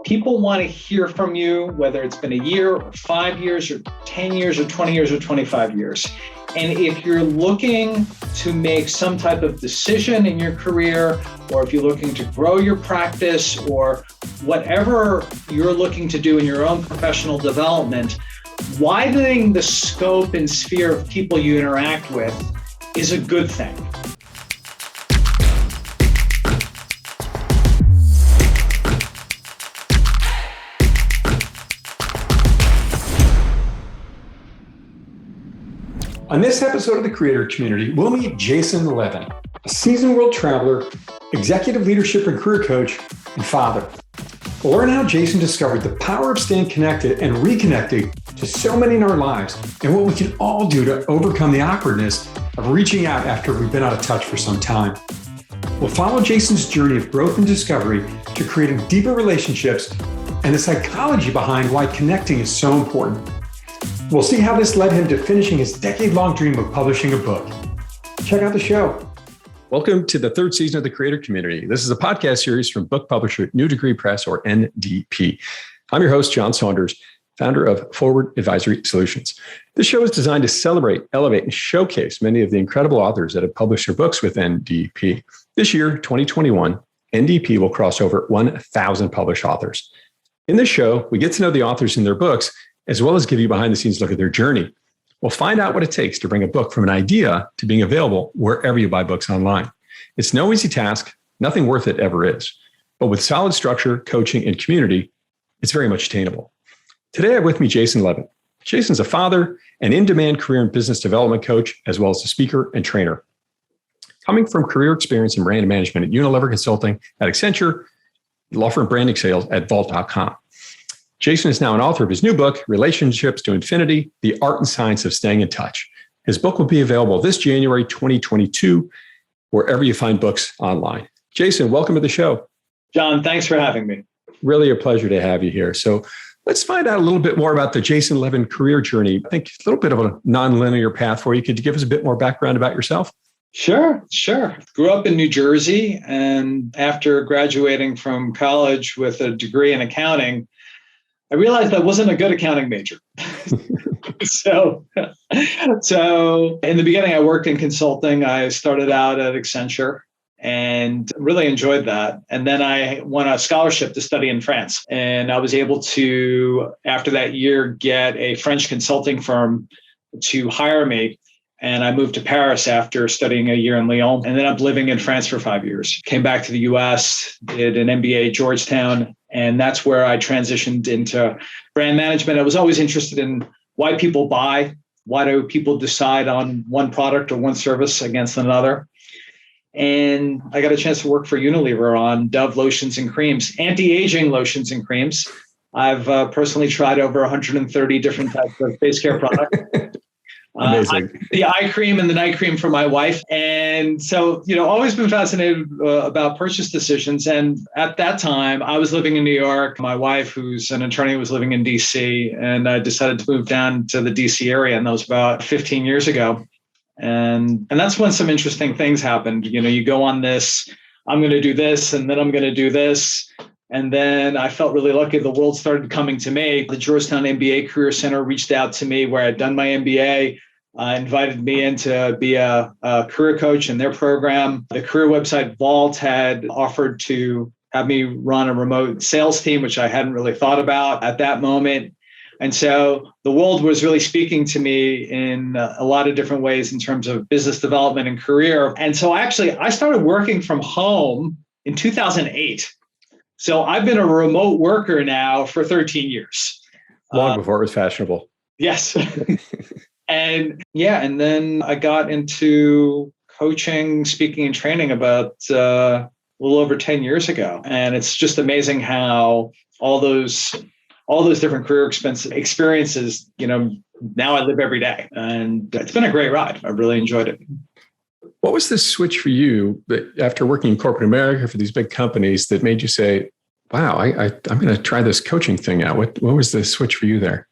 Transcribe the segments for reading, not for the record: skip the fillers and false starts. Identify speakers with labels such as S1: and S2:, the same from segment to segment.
S1: People want to hear from you, whether it's been a year or 5 years or 10 years or 20 years or 25 years. And if you're looking to make some type of decision in your career, or if you're looking to grow your practice, or whatever you're looking to do in your own professional development, widening the scope and sphere of people you interact with is a good thing.
S2: On this episode of the Creator Community, we'll meet Jason Levin, a seasoned world traveler, executive leadership and career coach, and father. We'll learn how Jason discovered the power of staying connected and reconnecting to so many in our lives, and what we can all do to overcome the awkwardness of reaching out after we've been out of touch for some time. We'll follow Jason's journey of growth and discovery to creating deeper relationships and the psychology behind why connecting is so important. We'll see how this led him to finishing his decade-long dream of publishing a book. Check out the show.
S3: Welcome to the third season of the Creator Community. This is a podcast series from book publisher New Degree Press, or NDP. I'm your host, John Saunders, founder of Forward Advisory Solutions. This show is designed to celebrate, elevate, and showcase many of the incredible authors that have published their books with NDP. This year, 2021, NDP will cross over 1,000 published authors. In this show, we get to know the authors and their books, as well as give you behind-the-scenes look at their journey. We'll find out what it takes to bring a book from an idea to being available wherever you buy books online. It's no easy task. Nothing worth it ever is. But with solid structure, coaching, and community, it's very much attainable. Today, I have with me Jason Levin. Jason's a father, an in-demand career and business development coach, as well as a speaker and trainer. Coming from career experience in brand management at Unilever Consulting at Accenture, law firm branding sales at Vault.com. Jason is now an author of his new book, Relationships to Infinity, The Art and Science of Staying in Touch. His book will be available this January 2022, wherever you find books online. Jason, welcome to the show.
S1: John, thanks for having me.
S3: Really a pleasure to have you here. So let's find out a little bit more about the Jason Levin career journey. I think a little bit of a non-linear path for you. Could you give us a bit more background about yourself?
S1: Sure. Grew up in New Jersey, and after graduating from college with a degree in accounting, I realized I wasn't a good accounting major. So in the beginning, I worked in consulting. I started out at Accenture and really enjoyed that. And then I won a scholarship to study in France. And I was able to, after that year, get a French consulting firm to hire me. And I moved to Paris after studying a year in Lyon, and ended up living in France for 5 years. Came back to the US, did an MBA at Georgetown, and that's where I transitioned into brand management. I was always interested in why people buy, why do people decide on one product or one service against another. And I got a chance to work for Unilever on Dove lotions and creams, anti-aging lotions and creams. I've personally tried over 130 different types of face care products.
S3: Amazing.
S1: The eye cream and the night cream for my wife. And so, always been fascinated about purchase decisions. And at that time, I was living in New York. My wife, who's an attorney, was living in DC. And I decided to move down to the DC area. And that was about 15 years ago. And that's when some interesting things happened. You go on this, I'm going to do this, and then I'm going to do this. And then I felt really lucky. The world started coming to me. The Georgetown MBA Career Center reached out to me where I'd done my MBA, invited me in to be a career coach in their program. The career website Vault had offered to have me run a remote sales team, which I hadn't really thought about at that moment. And so the world was really speaking to me in a lot of different ways in terms of business development and career. And so I started working from home in 2008. So I've been a remote worker now for 13 years.
S3: Long before it was fashionable.
S1: Yes. And then I got into coaching, speaking, and training about a little over 10 years ago. And it's just amazing how all those different career experiences, now I live every day. And it's been a great ride. I really enjoyed it.
S3: What was the switch for you that after working in corporate America for these big companies that made you say, wow, I'm going to try this coaching thing out? What was the switch for you there?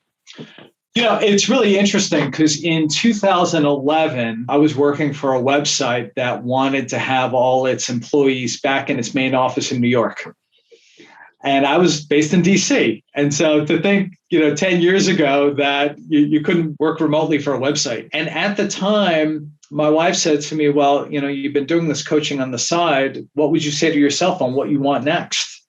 S1: It's really interesting because in 2011, I was working for a website that wanted to have all its employees back in its main office in New York. And I was based in DC. And so to think, 10 years ago that you couldn't work remotely for a website. And at the time, my wife said to me, well, you've been doing this coaching on the side. What would you say to yourself on what you want next?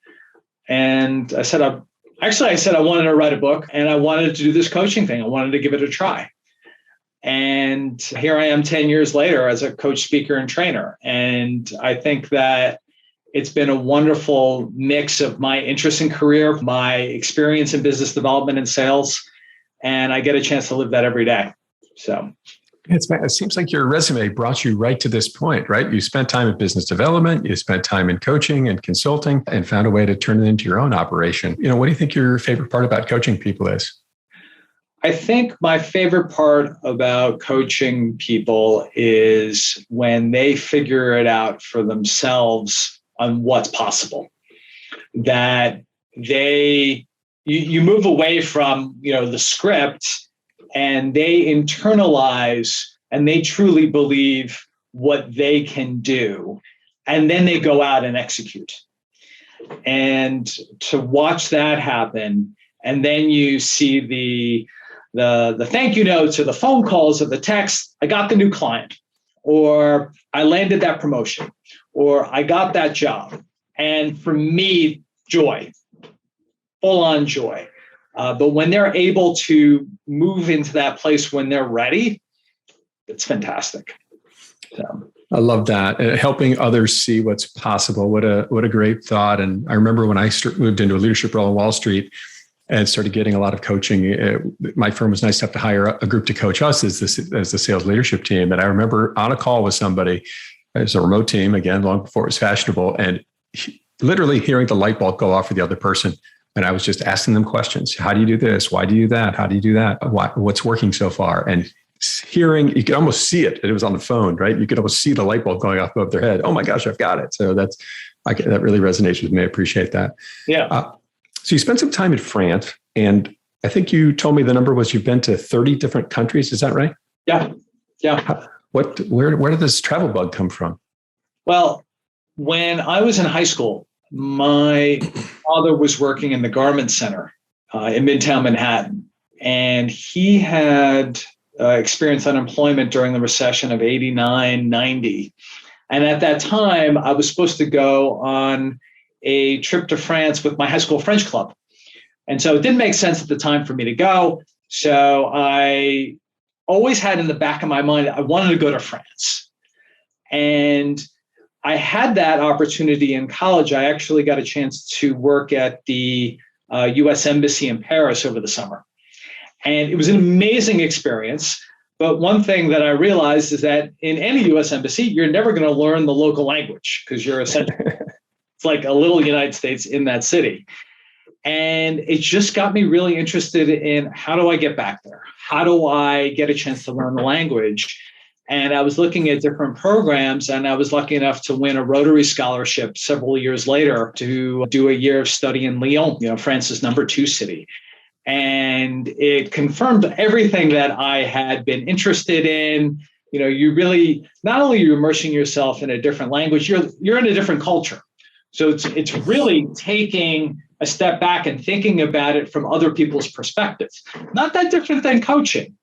S1: And I said, I wanted to write a book and I wanted to do this coaching thing. I wanted to give it a try. And here I am 10 years later as a coach, speaker, and trainer. And I think that it's been a wonderful mix of my interest in career, my experience in business development and sales, and I get a chance to live that every day. So
S3: it seems like your resume brought you right to this point, right? You spent time in business development, you spent time in coaching and consulting, and found a way to turn it into your own operation. What do you think your favorite part about coaching people is?
S1: I think my favorite part about coaching people is when they figure it out for themselves on what's possible, that you move away from, the script, and they internalize and they truly believe what they can do. And then they go out and execute. And to watch that happen, and then you see the thank you notes or the phone calls or the text, I got the new client, or I landed that promotion, or I got that job. And for me, joy, full on joy. But when they're able to move into that place when they're ready, it's fantastic. So.
S3: I love that. Helping others see what's possible. What a great thought. And I remember when I moved into a leadership role on Wall Street and started getting a lot of coaching, my firm was nice enough to hire a group to coach us as the sales leadership team. And I remember on a call with somebody, it was a remote team, again, long before it was fashionable, and literally hearing the light bulb go off for the other person. And I was just asking them questions. How do you do this? Why do you do that? How do you do that? What's working so far? And hearing, you could almost see it. It was on the phone, right? You could almost see the light bulb going off above their head. Oh my gosh, I've got it. So that really resonates with me. I appreciate that.
S1: Yeah.
S3: So you spent some time in France, and I think you told me the number was you've been to 30 different countries. Is that right?
S1: Yeah. Yeah.
S3: Where did this travel bug come from?
S1: Well, when I was in high school, my father was working in the garment center in Midtown Manhattan, and he had experienced unemployment during the recession of 89, 90. And at that time, I was supposed to go on a trip to France with my high school French club. And so it didn't make sense at the time for me to go. So I always had in the back of my mind, I wanted to go to France. And I had that opportunity in college. I actually got a chance to work at the US Embassy in Paris over the summer. And it was an amazing experience. But one thing that I realized is that in any US Embassy, you're never going to learn the local language because you're essentially, it's like a little United States in that city. And it just got me really interested in how do I get back there? How do I get a chance to learn the language? And I was looking at different programs, and I was lucky enough to win a Rotary Scholarship several years later to do a year of study in Lyon, France's number 2 city. And it confirmed everything that I had been interested in. You really, not only are you immersing yourself in a different language, you're in a different culture. So it's really taking a step back and thinking about it from other people's perspectives. Not that different than coaching,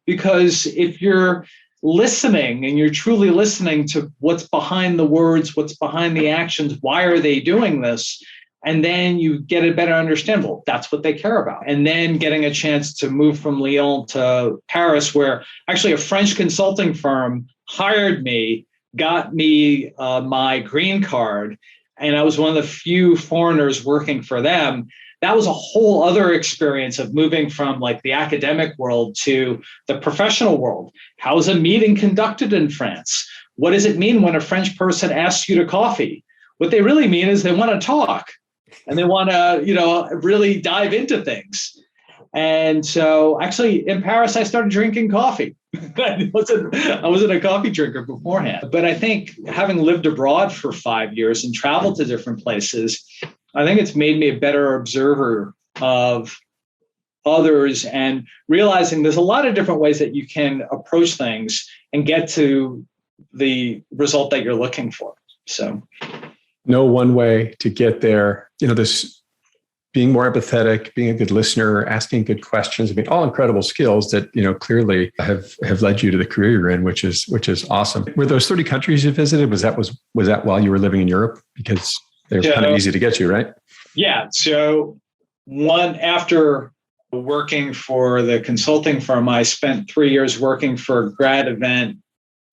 S1: because if you're listening and you're truly listening to what's behind the words, what's behind the actions, why are they doing this? And then you get a better understanding, well, that's what they care about. And then getting a chance to move from Lyon to Paris, where actually a French consulting firm hired me, got me my green card, and I was one of the few foreigners working for them. That was a whole other experience of moving from like the academic world to the professional world. How is a meeting conducted in France? What does it mean when a French person asks you to coffee? What they really mean is they want to talk and they want to, really dive into things. And so actually in Paris, I started drinking coffee. I wasn't a coffee drinker beforehand. But I think having lived abroad for 5 years and traveled to different places, I think it's made me a better observer of others and realizing there's a lot of different ways that you can approach things and get to the result that you're looking for. So,
S3: no one way to get there. This being more empathetic, being a good listener, asking good questions. I mean, all incredible skills that, clearly have led you to the career you're in, which is awesome. Were those 30 countries you visited? Was that while you were living in Europe? Because they're kind of easy to get to, right?
S1: Yeah. So after working for the consulting firm, I spent 3 years working for a grad event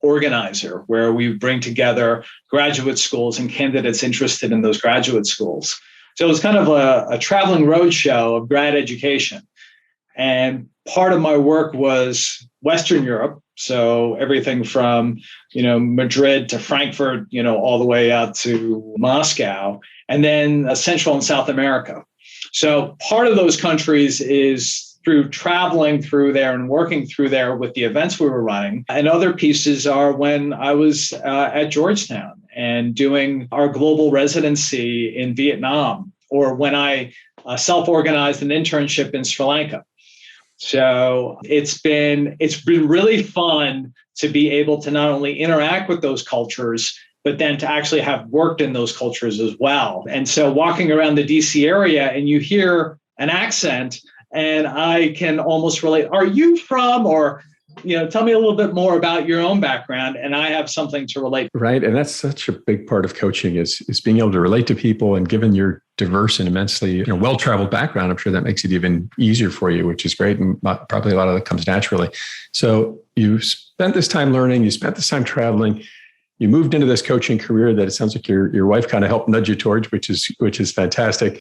S1: organizer where we bring together graduate schools and candidates interested in those graduate schools. So it was kind of a traveling roadshow of grad education. And part of my work was Western Europe. So everything from, Madrid to Frankfurt, all the way out to Moscow, and then Central and South America. So part of those countries is through traveling through there and working through there with the events we were running. And other pieces are when I was at Georgetown and doing our global residency in Vietnam, or when I self-organized an internship in Sri Lanka. So it's been really fun to be able to not only interact with those cultures, but then to actually have worked in those cultures as well. And so walking around the DC area and you hear an accent and I can almost relate, are you from, or, tell me a little bit more about your own background, and I have something to relate to.
S3: Right. And that's such a big part of coaching is being able to relate to people. And given your diverse and immensely well-traveled background, I'm sure that makes it even easier for you, which is great. And probably a lot of that comes naturally. So you spent this time learning, you spent this time traveling, you moved into this coaching career that it sounds like your wife kind of helped nudge you towards, which is fantastic.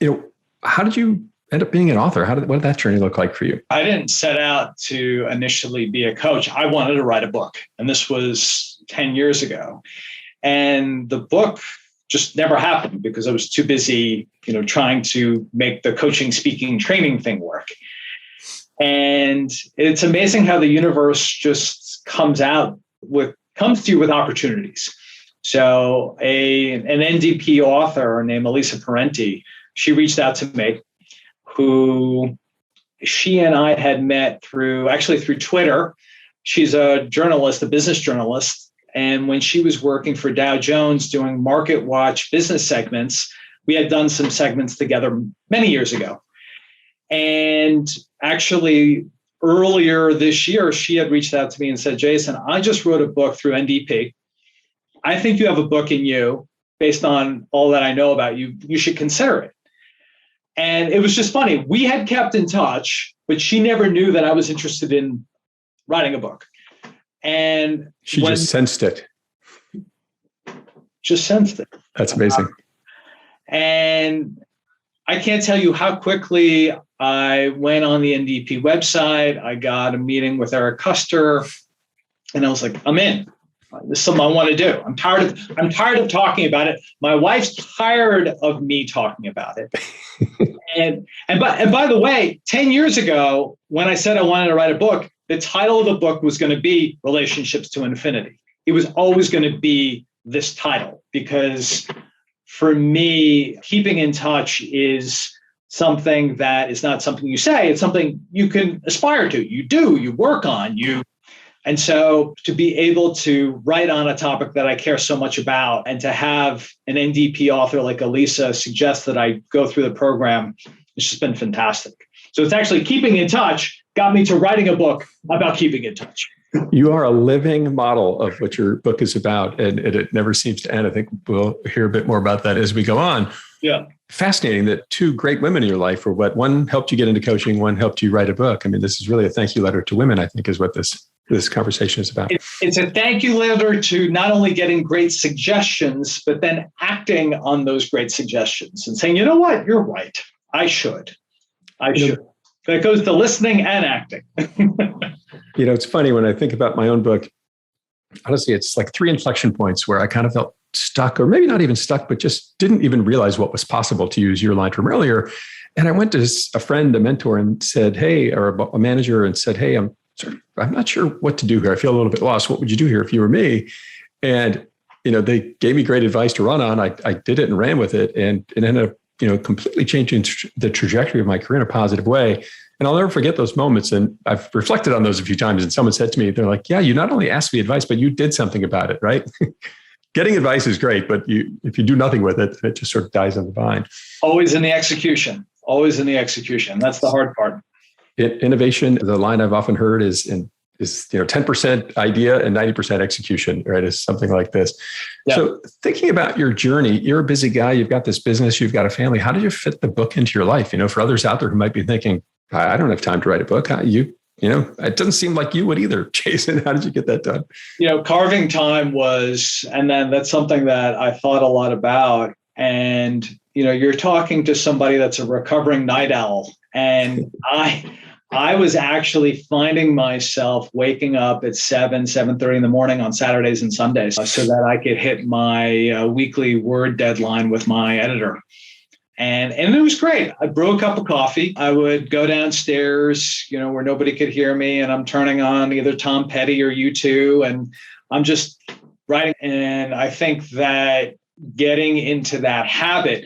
S3: How did you end up being an author? What did that journey look like for you?
S1: I didn't set out to initially be a coach. I wanted to write a book, and this was 10 years ago. And the book just never happened because I was too busy, trying to make the coaching, speaking, training thing work. And it's amazing how the universe just comes to you with opportunities. So an NDP author named Elisa Parenti, she reached out to me, who she and I had met through Twitter. She's a journalist, a business journalist. And when she was working for Dow Jones doing Market Watch business segments, we had done some segments together many years ago. And actually, earlier this year, she had reached out to me and said, Jason, I just wrote a book through NDP. I think you have a book in you based on all that I know about you. You should consider it. And it was just funny. We had kept in touch, but she never knew that I was interested in writing a book. And
S3: she just sensed it.
S1: Just sensed it.
S3: That's amazing.
S1: And I can't tell you how quickly I went on the NDP website. I got a meeting with Eric Custer, and I was like, I'm in. This is something I want to do. I'm tired of talking about it. My wife's tired of me talking about it. And by the way, 10 years ago, when I said I wanted to write a book, the title of the book was going to be Relationships to Infinity. It was always going to be this title, because for me, keeping in touch is something that is not something you say. It's something you can aspire to. You do, you work on, And so to be able to write on a topic that I care so much about, and to have an NDP author like Elisa suggest that I go through the program, it's just been fantastic. So it's actually keeping in touch got me to writing a book about keeping in touch.
S3: You are a living model of what your book is about, and it never seems to end. I think we'll hear a bit more about that as we go on.
S1: Yeah. Fascinating
S3: that two great women in your life were what one helped you get into coaching, one helped you write a book. I mean, this is really a thank you letter to women, I think, is what this conversation is about.
S1: It's a thank you letter to not only getting great suggestions, but then acting on those great suggestions and saying, you know what, you're right. I should. That goes to listening and acting.
S3: It's funny when I think about my own book, honestly, it's like 3 inflection points where I kind of felt stuck, or maybe not even stuck, but just didn't even realize what was possible, to use your line from earlier. And I went to a friend, a mentor, and said, hey, or a manager, and said, hey, I'm not sure what to do here. I feel a little bit lost. What would you do here if you were me? And, they gave me great advice to run on. I did it and ran with it, and it ended up, completely changing the trajectory of my career in a positive way. And I'll never forget those moments. And I've reflected on those a few times. And someone said to me, they're like, yeah, you not only asked me advice, but you did something about it, right? Getting advice is great, but if you do nothing with it, it just sort of dies on the vine.
S1: Always in the execution. always in the execution. That's the hard part.
S3: Innovation, the line I've often heard is 10% idea and 90% execution, right? Is something like this. Yeah. So thinking about your journey, you're a busy guy, you've got this business, you've got a family. How did you fit the book into your life? For others out there who might be thinking, I don't have time to write a book. It doesn't seem like you would either. Jason, how did you get that done?
S1: Carving time and then that's something that I thought a lot about. And, you're talking to somebody that's a recovering night owl. And I was actually finding myself waking up at 7:30 in the morning on Saturdays and Sundays so that I could hit my weekly Word deadline with my editor. And it was great. I brew a cup of coffee. I would go downstairs, where nobody could hear me, and I'm turning on either Tom Petty or U2, and I'm just writing. And I think that getting into that habit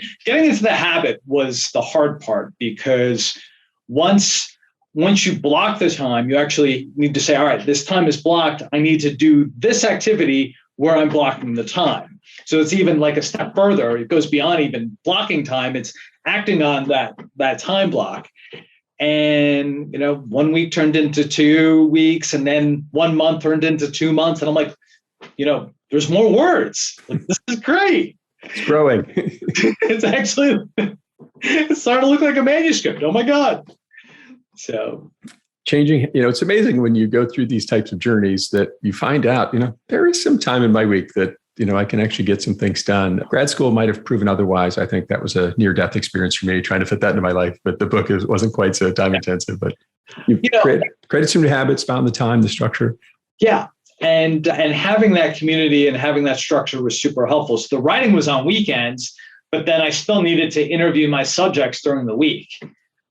S1: was the hard part, because once you block the time, you actually need to say, all right, this time is blocked. I need to do this activity where I'm blocking the time. So it's even like a step further. It goes beyond even blocking time. It's acting on that time block. And, 1 week turned into 2 weeks, and then 1 month turned into 2 months. And I'm like, there's more words. Like, this is great.
S3: It's growing.
S1: It's starting to look like a manuscript. Oh my God. So
S3: changing, it's amazing when you go through these types of journeys that you find out, there is some time in my week that, I can actually get some things done. Grad school might have proven otherwise. I think that was a near-death experience for me, trying to fit that into my life. But the book wasn't quite so time-intensive. But you created some new habits, found the time, the structure.
S1: Yeah. And having that community and having that structure was super helpful. So the writing was on weekends, but then I still needed to interview my subjects during the week.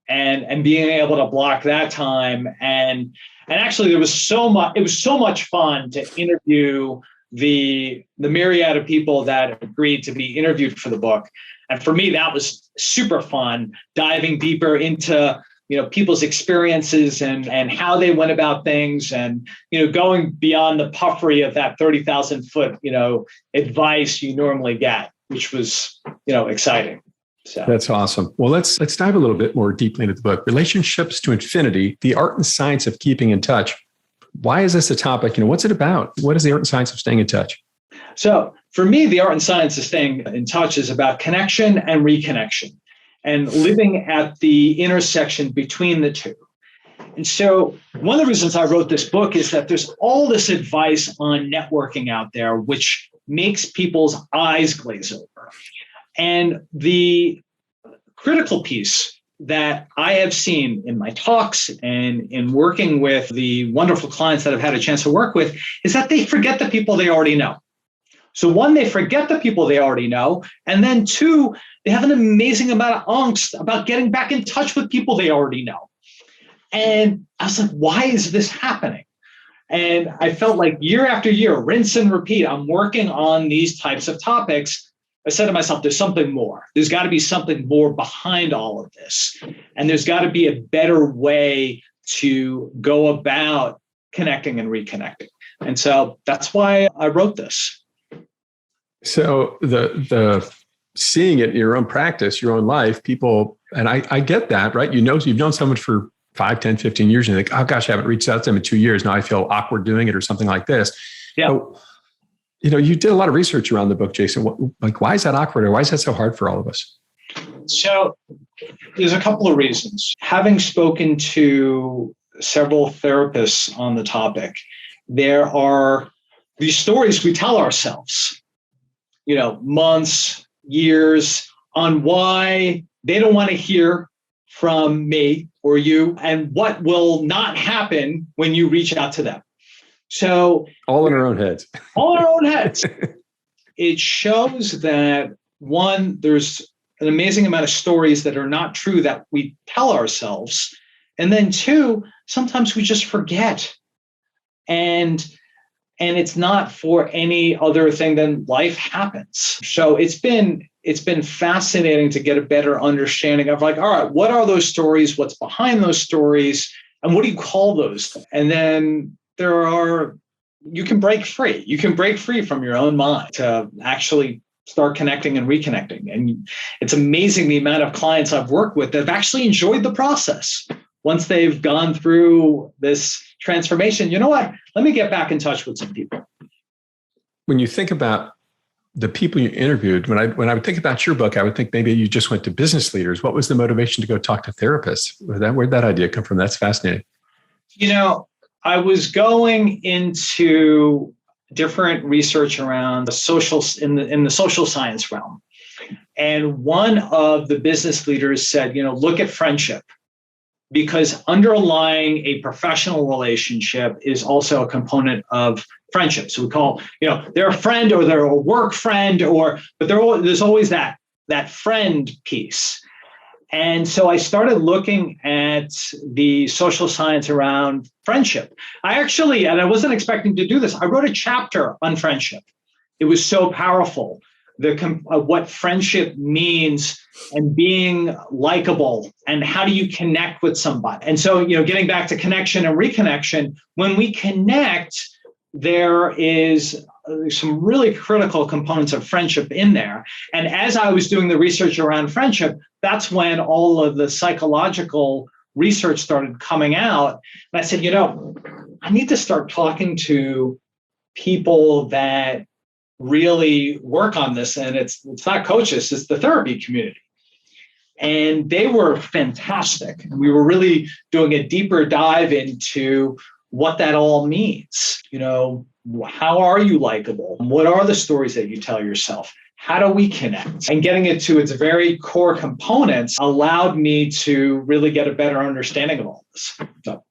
S1: And being able to block that time. And actually it was so much fun to interview the myriad of people that agreed to be interviewed for the book. And for me, that was super fun, diving deeper into, people's experiences and how they went about things, and, going beyond the puffery of that 30,000 foot, advice you normally get, which was, exciting. So.
S3: That's awesome. Well, let's dive a little bit more deeply into the book. Relationships to Infinity, the art and science of keeping in touch. Why is this a topic? What's it about? What is the art and science of staying in touch?
S1: So for me, the art and science of staying in touch is about connection and reconnection, and living at the intersection between the two. And so one of the reasons I wrote this book is that there's all this advice on networking out there, which makes people's eyes glaze over. And the critical piece that I have seen in my talks and in working with the wonderful clients that I've had a chance to work with is that they forget the people they already know. So one, they forget the people they already know. And then two, they have an amazing amount of angst about getting back in touch with people they already know. And I was like, why is this happening? And I felt like year after year, rinse and repeat, I'm working on these types of topics. I said to myself, there's something more. There's got to be something more behind all of this. And there's got to be a better way to go about connecting and reconnecting. And so that's why I wrote this.
S3: So the seeing it in your own practice, your own life, people, and I get that, right? You've known someone for 5, 10, 15 years, and you think, oh gosh, I haven't reached out to them in 2 years. Now I feel awkward doing it or something like this.
S1: Yeah.
S3: So, you did a lot of research around the book, Jason. Why is that awkward, or why is that so hard for all of us?
S1: So there's a couple of reasons. Having spoken to several therapists on the topic, there are these stories we tell ourselves, months, years, on why they don't want to hear from me or you, and what will not happen when you reach out to them. So
S3: all in our own heads.
S1: All in our own heads. It shows that, one, there's an amazing amount of stories that are not true that we tell ourselves. And then two, sometimes we just forget. And it's not for any other thing than life happens. So it's been fascinating to get a better understanding of, like, all right, what are those stories? What's behind those stories? And what do you call those? And then you can break free. You can break free from your own mind to actually start connecting and reconnecting. And it's amazing the amount of clients I've worked with that have actually enjoyed the process. Once they've gone through this transformation, you know what? Let me get back in touch with some people.
S3: When you think about the people you interviewed, when I would think about your book, I would think maybe you just went to business leaders. What was the motivation to go talk to therapists? Where'd that idea come from? That's fascinating.
S1: I was going into different research around the social in the social science realm. And one of the business leaders said, look at friendship, because underlying a professional relationship is also a component of friendship. So we call, they're a friend or they're a work friend, but there's always that friend piece. And so I started looking at the social science around friendship. And I wasn't expecting to do this, I wrote a chapter on friendship. It was so powerful, what friendship means and being likable and how do you connect with somebody. And so, getting back to connection and reconnection, when we connect, there is some really critical components of friendship in there. And as I was doing the research around friendship, that's when all of the psychological research started coming out. And I said, I need to start talking to people that really work on this. And it's not coaches, it's the therapy community. And they were fantastic. And we were really doing a deeper dive into what that all means. How are you likable? What are the stories that you tell yourself? How do we connect? And getting it to its very core components allowed me to really get a better understanding of all this. So.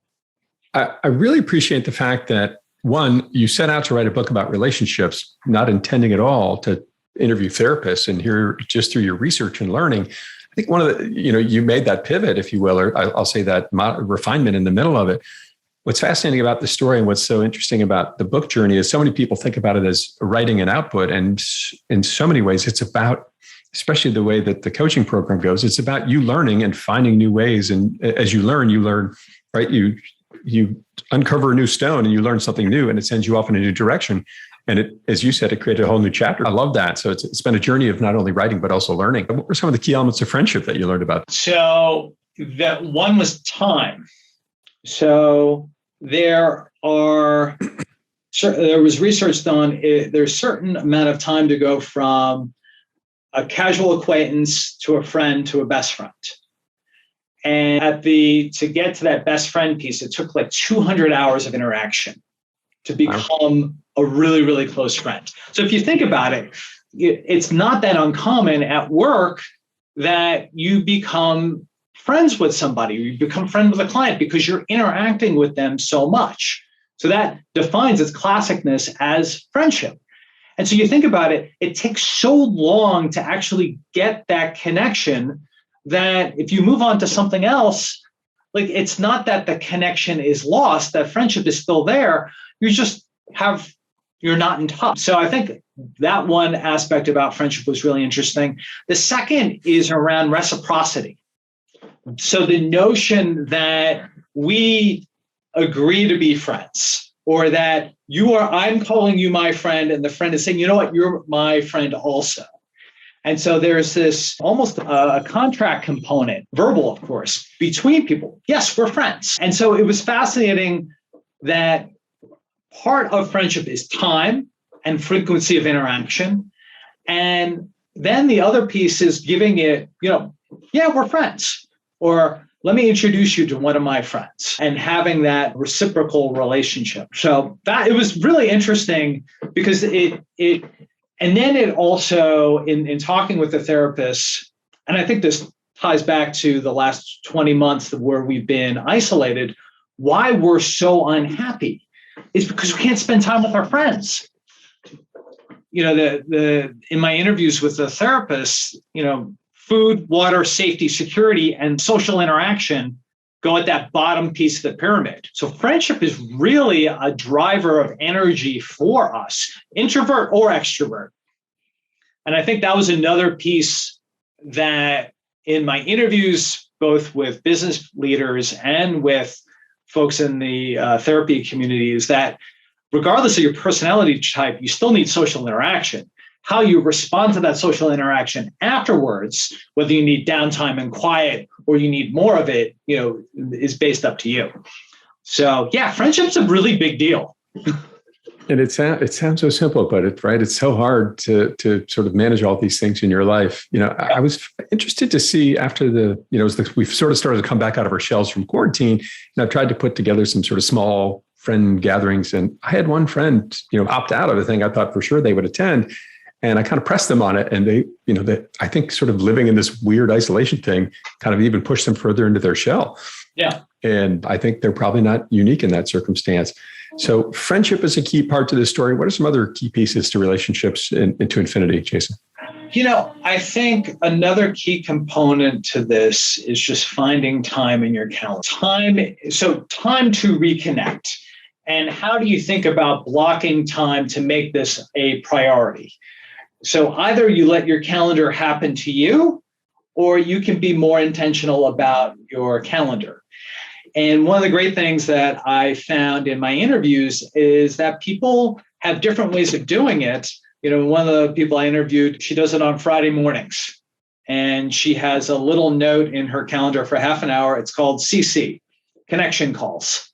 S3: I really appreciate the fact that, one, you set out to write a book about relationships, not intending at all to interview therapists, and here, just through your research and learning, I think one of the, you made that pivot, if you will, or I'll say that refinement in the middle of it. What's fascinating about the story and what's so interesting about the book journey is so many people think about it as writing and output. And in so many ways, it's about, especially the way that the coaching program goes, it's about you learning and finding new ways. And as you learn, right? You uncover a new stone and you learn something new, and it sends you off in a new direction. And it, as you said, it created a whole new chapter. I love that. So it's been a journey of not only writing, but also learning. What were some of the key elements of friendship that you learned about?
S1: So that one was time. So there was research done. There's a certain amount of time to go from a casual acquaintance to a friend to a best friend. And to get to that best friend piece, it took like 200 hours of interaction to become a really, really close friend. So if you think about it, it's not that uncommon at work that you become friends with somebody, you become friends with a client because you're interacting with them so much. So that defines its classicness as friendship. And so you think about it, it takes so long to actually get that connection that if you move on to something else, like it's not that the connection is lost, that friendship is still there. You're not in touch. So I think that one aspect about friendship was really interesting. The second is around reciprocity. So the notion that we agree to be friends, or that I'm calling you my friend, and the friend is saying, you know what, you're my friend also. And so there's this almost a contract component, verbal, of course, between people. Yes, we're friends. And so it was fascinating that part of friendship is time and frequency of interaction. And then the other piece is giving it, yeah, we're friends. Or let me introduce you to one of my friends, and having that reciprocal relationship. So that it was really interesting because and then it also, in talking with the therapist, and I think this ties back to the last 20 months where we've been isolated, why we're so unhappy is because we can't spend time with our friends. In my interviews with the therapist, food, water, safety, security, and social interaction go at that bottom piece of the pyramid. So friendship is really a driver of energy for us, introvert or extrovert. And I think that was another piece that in my interviews, both with business leaders and with folks in the therapy community, is that regardless of your personality type, you still need social interaction. how you respond to that social interaction afterwards, whether you need downtime and quiet or you need more of it, is based up to you. So yeah, friendship's a really big deal.
S3: And it sounds so simple, but it's so hard to sort of manage all these things in your life. I was interested to see after we've sort of started to come back out of our shells from quarantine, and I've tried to put together some sort of small friend gatherings. And I had one friend, opt out of a thing I thought for sure they would attend. And I kind of pressed them on it. And they, I think sort of living in this weird isolation thing kind of even pushed them further into their shell.
S1: Yeah.
S3: And I think they're probably not unique in that circumstance. So friendship is a key part to this story. What are some other key pieces to relationships into infinity, Jason?
S1: I think another key component to this is just finding time in your calendar. Time to reconnect. And how do you think about blocking time to make this a priority? So either you let your calendar happen to you, or you can be more intentional about your calendar. And one of the great things that I found in my interviews is that people have different ways of doing it. One of the people I interviewed, she does it on Friday mornings. And she has a little note in her calendar for half an hour. It's called CC, connection calls.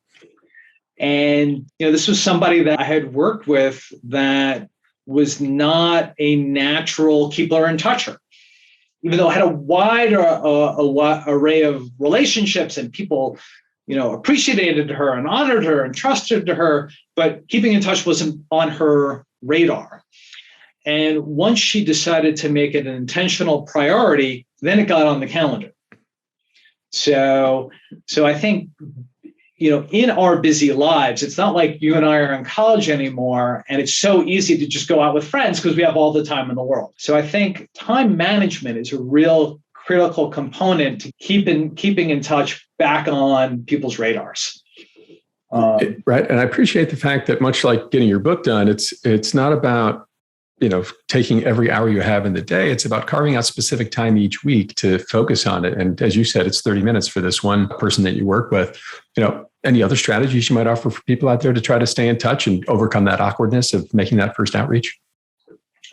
S1: And this was somebody that I had worked with that was not a natural keeper in toucher. Even though I had a wide array of relationships and people, appreciated her and honored her and trusted her, but keeping in touch wasn't on her radar. And once she decided to make it an intentional priority, then it got on the calendar. So I think, in our busy lives, it's not like you and I are in college anymore, and it's so easy to just go out with friends because we have all the time in the world. So I think time management is a real critical component to keeping in touch back on people's radars.
S3: Right. And I appreciate the fact that much like getting your book done, it's not about, taking every hour you have in the day. It's about carving out specific time each week to focus on it. And as you said, it's 30 minutes for this one person that you work with. Any other strategies you might offer for people out there to try to stay in touch and overcome that awkwardness of making that first outreach?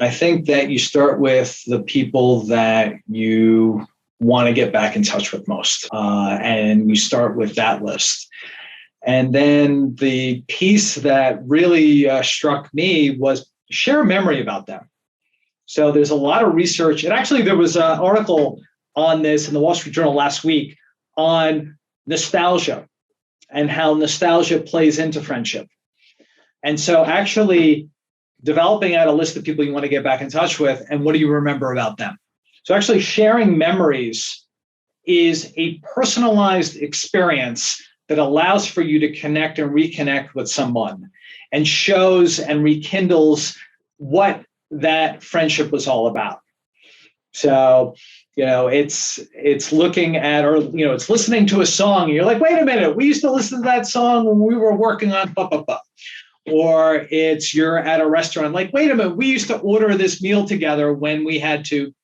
S1: I think that you start with the people that you want to get back in touch with most. And you start with that list. And then the piece that really struck me was share a memory about them. So there's a lot of research. And actually, there was an article on this in the Wall Street Journal last week on nostalgia and how nostalgia plays into friendship. And so actually developing out a list of people you want to get back in touch with and what do you remember about them. So actually sharing memories is a personalized experience that allows for you to connect and reconnect with someone and shows and rekindles what that friendship was all about. So, it's looking at, or, it's listening to a song and you're like, wait a minute, we used to listen to that song when we were working on blah, blah, blah. Or it's you're at a restaurant, like, wait a minute, we used to order this meal together when we had to.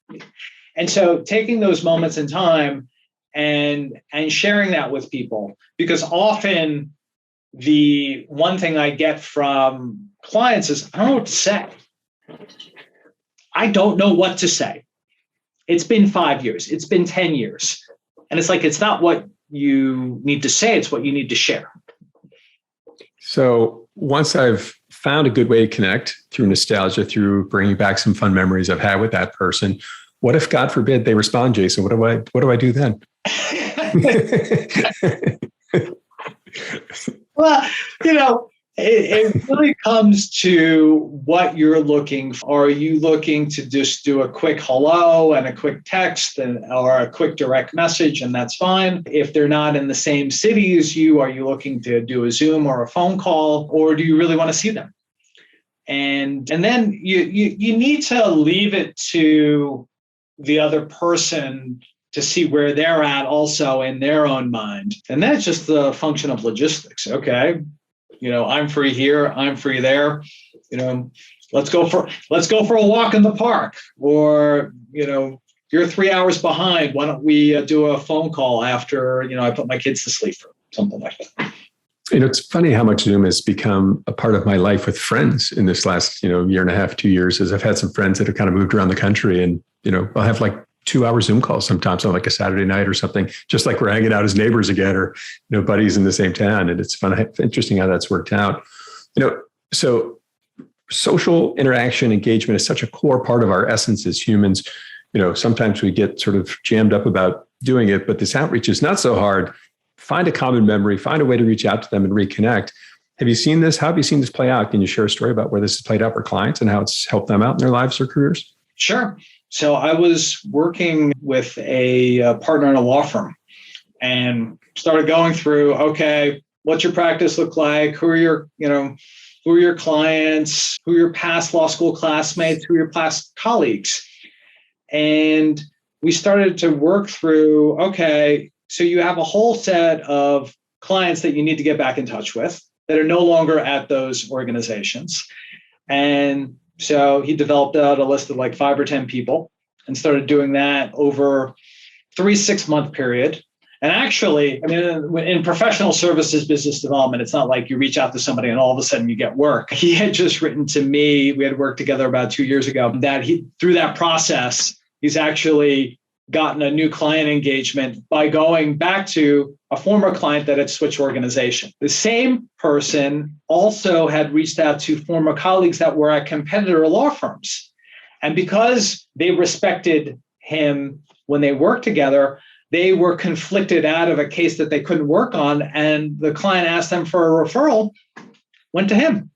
S1: And so taking those moments in time and sharing that with people, because often the one thing I get from clients is, I don't know what to say. I don't know what to say. It's been 5 years. It's been 10 years. And it's like, it's not what you need to say. It's what you need to share.
S3: So once I've found a good way to connect through nostalgia, through bringing back some fun memories I've had with that person, what if, God forbid, they respond, Jason? What do I do then?
S1: Well, it really comes to what you're looking for. Are you looking to just do a quick hello and a quick text or a quick direct message, and that's fine? If they're not in the same city as you, are you looking to do a Zoom or a phone call, or do you really want to see them? And then you need to leave it to the other person to see where they're at also in their own mind. And that's just the function of logistics. Okay. I'm free here, I'm free there. Let's go for a walk in the park. Or, you're 3 hours behind. Why don't we do a phone call after, I put my kids to sleep or something like that.
S3: It's funny how much Zoom has become a part of my life with friends in this last, year and a half, 2 years, as I've had some friends that have kind of moved around the country, and, I'll have like 2-hour Zoom calls sometimes on like a Saturday night or something, just like we're hanging out as neighbors again, or, buddies in the same town. And it's fun, interesting how that's worked out. So social interaction, engagement is such a core part of our essence as humans. Sometimes we get sort of jammed up about doing it, but this outreach is not so hard. Find a common memory, find a way to reach out to them and reconnect. Have you seen this? How have you seen this play out? Can you share a story about where this has played out for clients and how it's helped them out in their lives or careers?
S1: Sure. So I was working with a partner in a law firm and started going through, okay, what's your practice look like? Who are your clients? Who are your past law school classmates? Who are your past colleagues? And we started to work through, okay, so you have a whole set of clients that you need to get back in touch with that are no longer at those organizations. And so he developed out a list of like 5 or 10 people and started doing that over 3 6-month period. And actually, in professional services, business development, it's not like you reach out to somebody and all of a sudden you get work. He had just written to me, we had worked together about 2 years ago, that through that process, he's actually gotten a new client engagement by going back to a former client that had switched organization. The same person also had reached out to former colleagues that were at competitor law firms. And because they respected him when they worked together, they were conflicted out of a case that they couldn't work on. And the client asked them for a referral, went to him.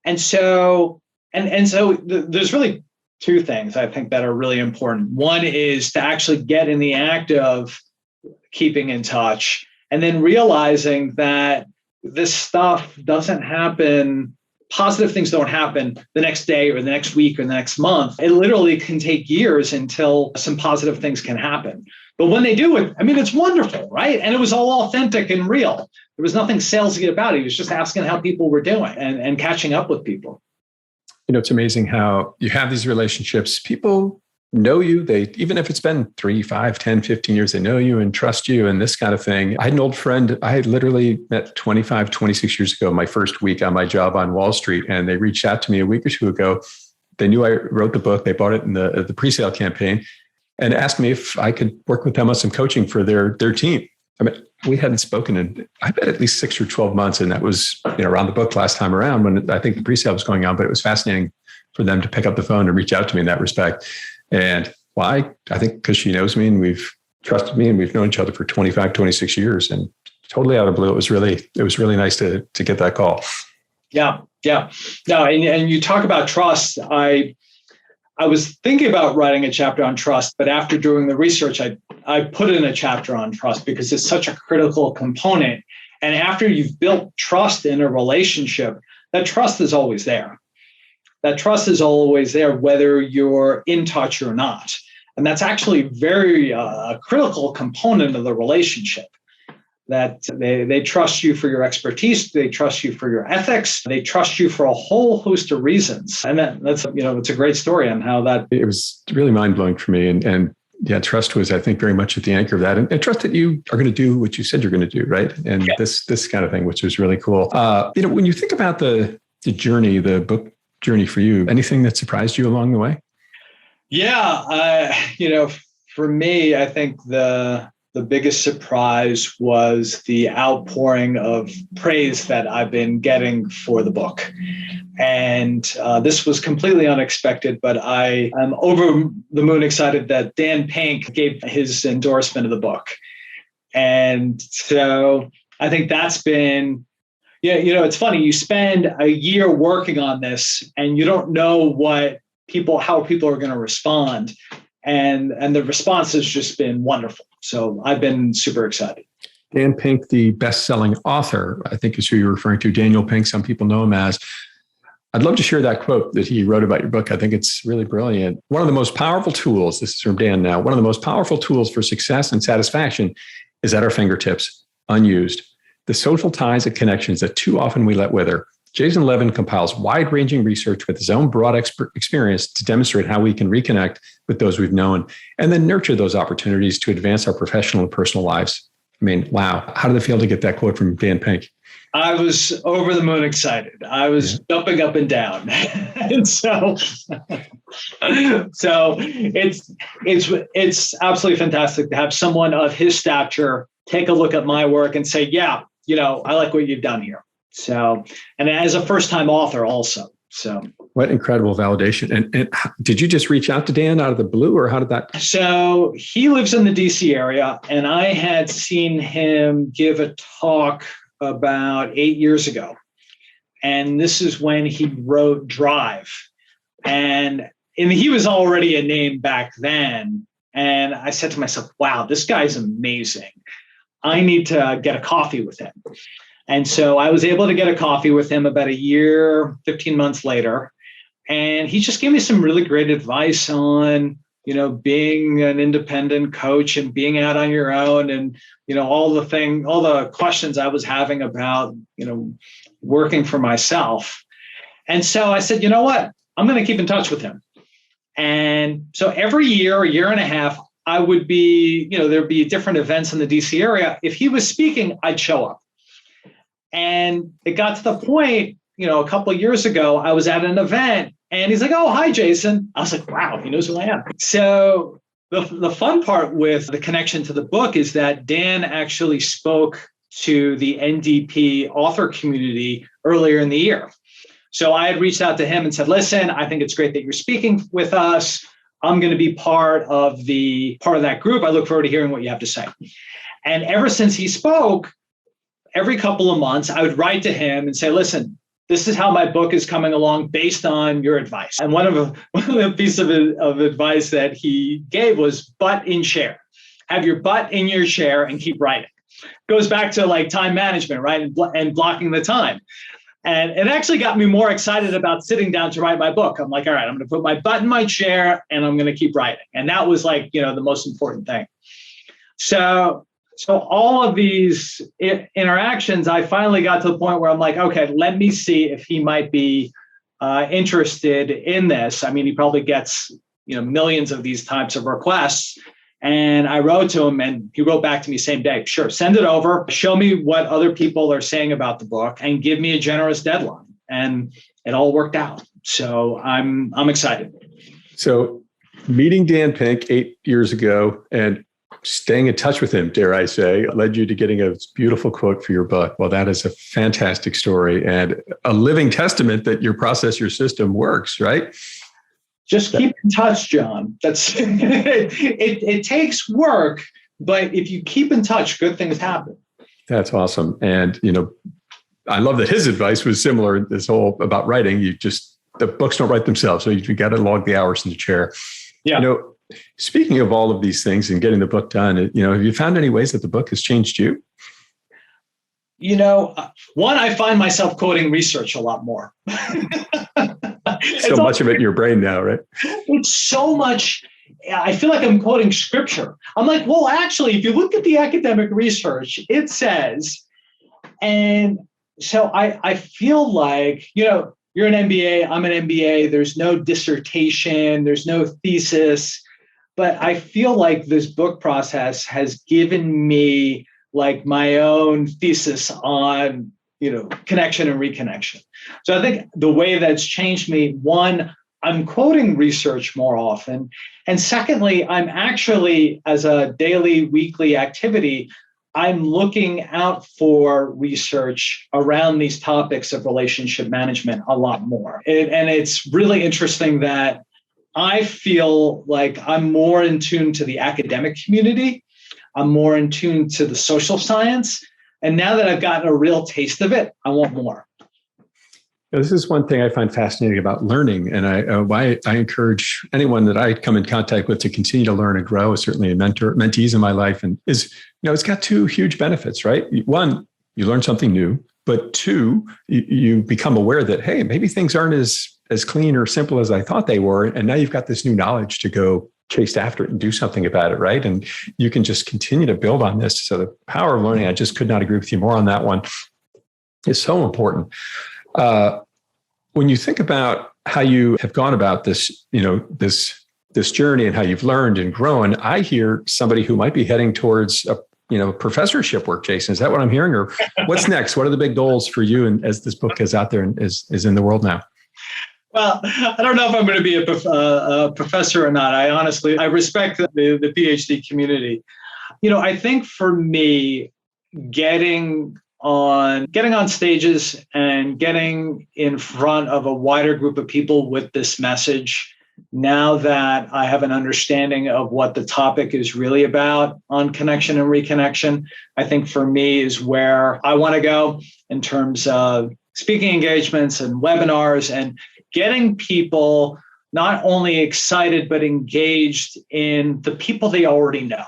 S1: And so there's really 2 things I think that are really important. One is to actually get in the act of keeping in touch, and then realizing that this stuff doesn't happen, positive things don't happen the next day or the next week or the next month. It literally can take years until some positive things can happen. But when they do it, it's wonderful, right? And it was all authentic and real. There was nothing salesy about it. He was just asking how people were doing and catching up with people.
S3: It's amazing how you have these relationships. People know you. Even if it's been 3, 5, 10, 15 years, they know you and trust you and this kind of thing. I had an old friend I had literally met 25, 26 years ago, my first week on my job on Wall Street. And they reached out to me a week or 2 ago. They knew I wrote the book. They bought it in the pre-sale campaign and asked me if I could work with them on some coaching for their team. We hadn't spoken in, I bet, at least 6 or 12 months. And that was around the book last time around when I think the pre-sale was going on. But it was fascinating for them to pick up the phone and reach out to me in that respect. And why? I think because she knows me and we've trusted me and we've known each other for 25, 26 years. And totally out of the blue, it was really nice to get that call.
S1: Yeah. No, and you talk about trust. I was thinking about writing a chapter on trust, but after doing the research, I put in a chapter on trust because it's such a critical component. And after you've built trust in a relationship, that trust is always there. That trust is always there, whether you're in touch or not. And that's actually very a critical component of the relationship. That they trust you for your expertise, they trust you for your ethics, they trust you for a whole host of reasons. And that's it's a great story on how that.
S3: It was really mind-blowing for me. And yeah, trust was, I think, very much at the anchor of that. And trust that you are going to do what you said you're going to do, right? And this kind of thing, which was really cool. When you think about the journey, the book journey for you, anything that surprised you along the way?
S1: Yeah, for me, I think the biggest surprise was the outpouring of praise that I've been getting for the book. And this was completely unexpected, but I am over the moon excited that Dan Pink gave his endorsement of the book. And so I think that's been, it's funny, you spend a year working on this and you don't know how people are going to respond. And the response has just been wonderful. So I've been super excited.
S3: Dan Pink, the best-selling author, I think is who you're referring to. Daniel Pink, some people know him as. I'd love to share that quote that he wrote about your book. I think it's really brilliant. One of the most powerful tools, this is from Dan now, one of the most powerful tools for success and satisfaction is at our fingertips, unused. The social ties and connections that too often we let wither. Jason Levin compiles wide-ranging research with his own broad experience to demonstrate how we can reconnect with those we've known and then nurture those opportunities to advance our professional and personal lives. I mean, wow. How did it feel to get that quote from Dan Pink?
S1: I was over the moon excited. I was jumping up and down. And so it's absolutely fantastic to have someone of his stature take a look at my work and say, yeah, I like what you've done here. So, and as a first-time author also. So
S3: what incredible validation. And did you just reach out to Dan out of the blue, or how did that?
S1: So he lives in the DC area, and I had seen him give a talk about 8 years ago. And this is when he wrote Drive. And he was already a name back then. And I said to myself, wow, this guy's amazing. I need to get a coffee with him. And so I was able to get a coffee with him about a year, 15 months later. And he just gave me some really great advice on, being an independent coach and being out on your own, and, all the questions I was having about, working for myself. And so I said, you know what, I'm going to keep in touch with him. And so every year, a year and a half, I would be, there'd be different events in the DC area. If he was speaking, I'd show up. And it got to the point, a couple of years ago, I was at an event and he's like, oh, hi, Jason. I was like, wow, he knows who I am. So the fun part with the connection to the book is that Dan actually spoke to the NDP author community earlier in the year. So I had reached out to him and said, listen, I think it's great that you're speaking with us. I'm going to be part of that group. I look forward to hearing what you have to say. And ever since he spoke, every couple of months, I would write to him and say, listen, this is how my book is coming along based on your advice. And one of the pieces of advice that he gave was butt in chair. Have your butt in your chair and keep writing. Goes back to like time management, right? And blocking the time. And it actually got me more excited about sitting down to write my book. I'm like, all right, I'm going to put my butt in my chair and I'm going to keep writing. And that was like, the most important thing. So all of these interactions, I finally got to the point where I'm like, okay, let me see if he might be interested in this. I mean, he probably gets, millions of these types of requests. And I wrote to him and he wrote back to me same day, sure, send it over, show me what other people are saying about the book and give me a generous deadline. And it all worked out. So I'm excited.
S3: So meeting Dan Pink 8 years ago and staying in touch with him, dare I say, led you to getting a beautiful quote for your book. Well, that is a fantastic story and a living testament that your process, your system works, right?
S1: Just keep in touch, John. That's it takes work, but if you keep in touch, good things happen.
S3: That's awesome. And, I love that his advice was similar. This whole about writing, the books don't write themselves. So you got to log the hours in the chair.
S1: Yeah.
S3: Speaking of all of these things and getting the book done, have you found any ways that the book has changed you?
S1: One, I find myself quoting research a lot more.
S3: So much of it in your brain now, right?
S1: It's so much. I feel like I'm quoting scripture. I'm like, well, actually, if you look at the academic research, it says, and so I feel like, you're an MBA, I'm an MBA. There's no dissertation, there's no thesis. But I feel like this book process has given me like my own thesis on, connection and reconnection. So I think the way that's changed me, one, I'm quoting research more often. And secondly, I'm actually, as a daily, weekly activity, I'm looking out for research around these topics of relationship management a lot more. And it's really interesting that I feel like I'm more in tune to the academic community. I'm more in tune to the social science. And now that I've gotten a real taste of it, I want more.
S3: This is one thing I find fascinating about learning. And I encourage anyone that I come in contact with to continue to learn and grow, certainly mentees in my life. And it's got two huge benefits, right? One, you learn something new, but two, you become aware that, hey, maybe things aren't as clean or simple as I thought they were. And now you've got this new knowledge to go chase after it and do something about it, right? And you can just continue to build on this. So the power of learning, I just could not agree with you more on that one, is so important. When you think about how you have gone about this, this journey and how you've learned and grown, I hear somebody who might be heading towards professorship work, Jason. Is that what I'm hearing? Or what's next? What are the big goals for you and as this book is out there and is in the world now?
S1: Well, I don't know if I'm going to be a professor or not. I respect the PhD community. I think for me, getting on stages and getting in front of a wider group of people with this message, now that I have an understanding of what the topic is really about on connection and reconnection, I think for me is where I want to go in terms of speaking engagements and webinars and getting people not only excited, but engaged in the people they already know.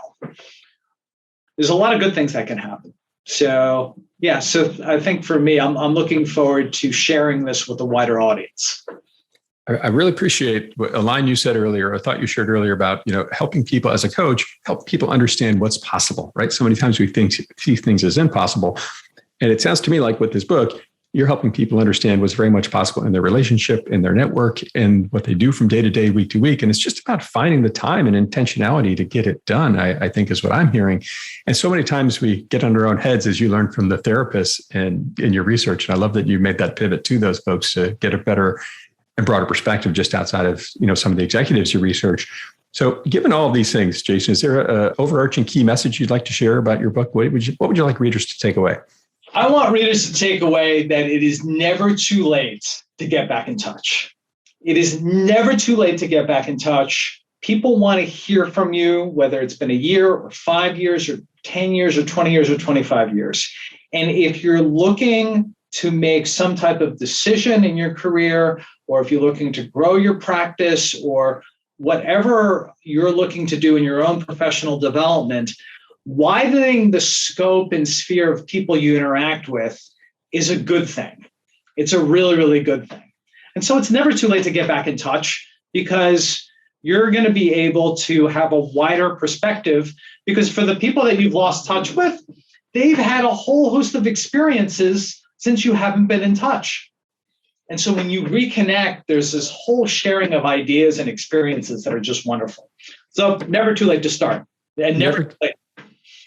S1: There's a lot of good things that can happen. So I think for me, I'm looking forward to sharing this with a wider audience.
S3: I really appreciate a line you said earlier, a thought you shared earlier about, helping people as a coach, help people understand what's possible, right? So many times we see things as impossible. And it sounds to me like with this book, you're helping people understand what's very much possible in their relationship, in their network, and what they do from day to day, week to week. And it's just about finding the time and intentionality to get it done, I think is what I'm hearing. And so many times we get under our own heads, as you learned from the therapists and in your research. And I love that you made that pivot to those folks to get a better and broader perspective just outside of, some of the executives you research. So given all of these things, Jason, is there an overarching key message you'd like to share about your book? What would you like readers to take away?
S1: I want readers to take away that it is never too late to get back in touch. It is never too late to get back in touch. People want to hear from you, whether it's been a year or 5 years or 10 years or 20 years or 25 years. And if you're looking to make some type of decision in your career, or if you're looking to grow your practice, or whatever you're looking to do in your own professional development, widening the scope and sphere of people you interact with is a good thing. It's a really, really good thing. And so it's never too late to get back in touch, because you're going to be able to have a wider perspective, because for the people that you've lost touch with, they've had a whole host of experiences since you haven't been in touch. And so when you reconnect, there's this whole sharing of ideas and experiences that are just wonderful. So never too late to start, and never too late.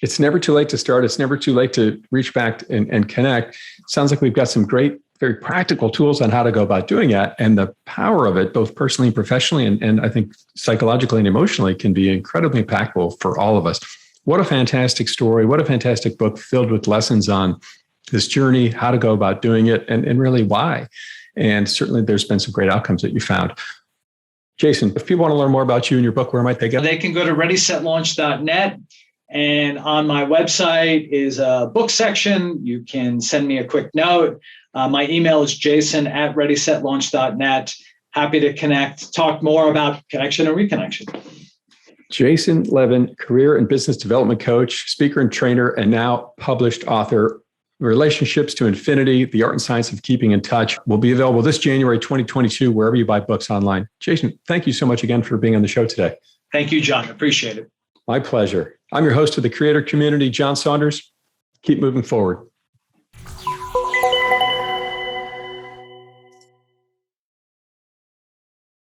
S3: It's never too late to start. It's never too late to reach back and connect. Sounds like we've got some great, very practical tools on how to go about doing that. And the power of it, both personally and professionally, and I think psychologically and emotionally, can be incredibly impactful for all of us. What a fantastic story. What a fantastic book filled with lessons on this journey, how to go about doing it, and really why. And certainly there's been some great outcomes that you found. Jason, if people want to learn more about you and your book, where might they go?
S1: They can go to readysetlaunch.net. And on my website is a book section. You can send me a quick note. My email is jason@readysetlaunch.net. Happy to connect, talk more about connection and reconnection.
S3: Jason Levin, career and business development coach, speaker and trainer, and now published author, Relationships to Infinity, The Art and Science of Keeping in Touch, will be available this January 2022, wherever you buy books online. Jason, thank you so much again for being on the show today.
S1: Thank you, John. Appreciate it.
S3: My pleasure. I'm your host of the Creator Community, John Saunders. Keep moving forward.